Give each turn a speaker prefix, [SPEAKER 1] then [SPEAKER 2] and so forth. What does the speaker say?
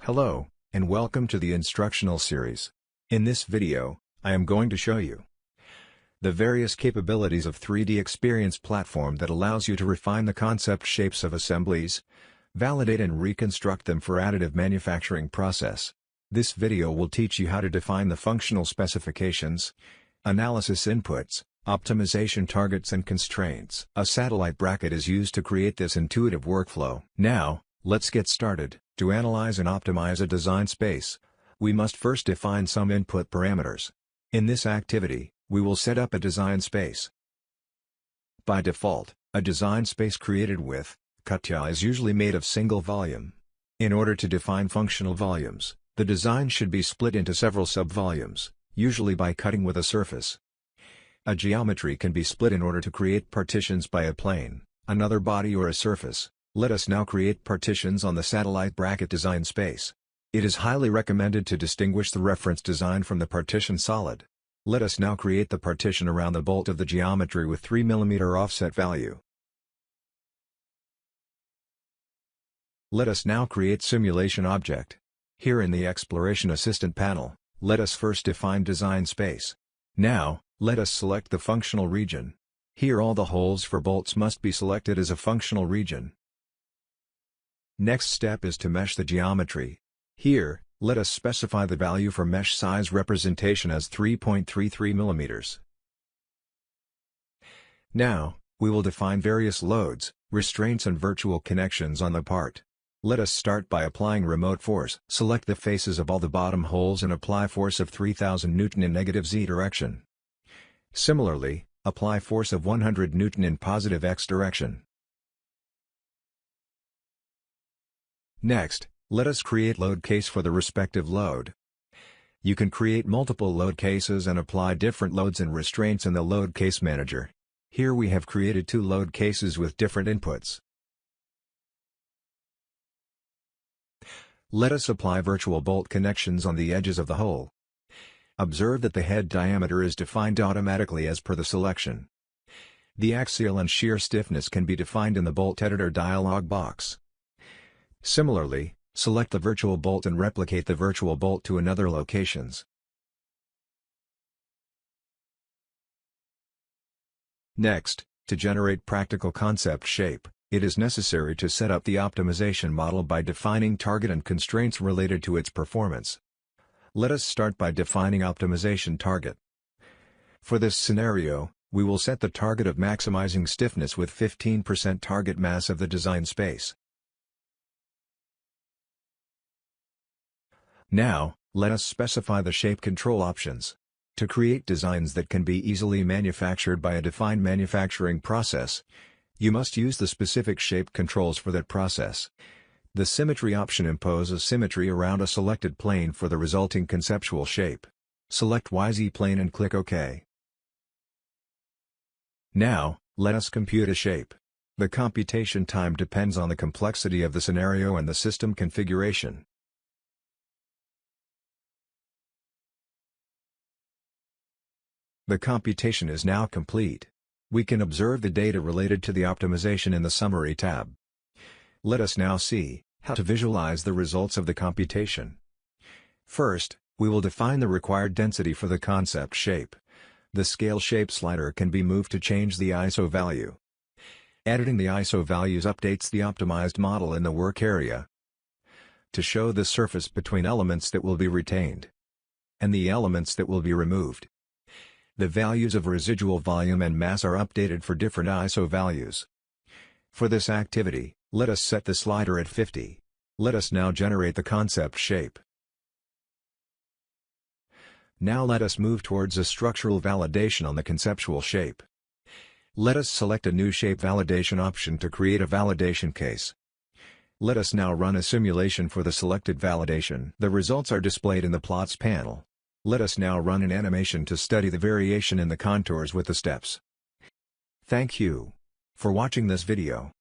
[SPEAKER 1] Hello, and welcome to the instructional series. In this video, I am going to show you the various capabilities of 3D Experience platform that allows you to refine the concept shapes of assemblies, validate and reconstruct them for additive manufacturing process. This video will teach you how to define the functional specifications, analysis inputs, optimization targets and constraints. A satellite bracket is used to create this intuitive workflow. Now, let's get started. To analyze and optimize a design space, we must first define some input parameters. In this activity, we will set up a design space. By default, a design space created with CATIA is usually made of single volume. In order to define functional volumes, the design should be split into several subvolumes, usually by cutting with a surface. A geometry can be split in order to create partitions by a plane, another body or a surface. Let us now create partitions on the satellite bracket design space. It is highly recommended to distinguish the reference design from the partition solid. Let us now create the partition around the bolt of the geometry with 3 mm offset value. Let us now create simulation object. Here in the Exploration Assistant panel, let us first define design space. Now, let us select the functional region. Here all the holes for bolts must be selected as a functional region. Next step is to mesh the geometry. Here, let us specify the value for mesh size representation as 3.33 mm. Now, we will define various loads, restraints and virtual connections on the part. Let us start by applying remote force. Select the faces of all the bottom holes and apply force of 3000 Newton in negative Z direction. Similarly, apply force of 100 Newton in positive X direction. Next, let us create load case for the respective load. You can create multiple load cases and apply different loads and restraints in the load case manager. Here we have created 2 load cases with different inputs. Let us apply virtual bolt connections on the edges of the hole. Observe that the head diameter is defined automatically as per the selection. The axial and shear stiffness can be defined in the bolt editor dialog box. Similarly, select the virtual bolt and replicate the virtual bolt to another locations. Next, to generate practical concept shape, it is necessary to set up the optimization model by defining target and constraints related to its performance. Let us start by defining optimization target. For this scenario, we will set the target of maximizing stiffness with 15% target mass of the design space. Now, let us specify the shape control options. To create designs that can be easily manufactured by a defined manufacturing process, you must use the specific shape controls for that process. The symmetry option imposes symmetry around a selected plane for the resulting conceptual shape. Select YZ plane and click OK. Now, let us compute a shape. The computation time depends on the complexity of the scenario and the system configuration. The computation is now complete. We can observe the data related to the optimization in the Summary tab. Let us now see how to visualize the results of the computation. First, we will define the required density for the concept shape. The Scale Shape slider can be moved to change the ISO value. Editing the ISO values updates the optimized model in the work area. To show the surface between elements that will be retained and the elements that will be removed. The values of residual volume and mass are updated for different ISO values. For this activity, let us set the slider at 50. Let us now generate the concept shape. Now let us move towards a structural validation on the conceptual shape. Let us select a new shape validation option to create a validation case. Let us now run a simulation for the selected validation. The results are displayed in the plots panel. Let us now run an animation to study the variation in the contours with the steps. Thank you for watching this video.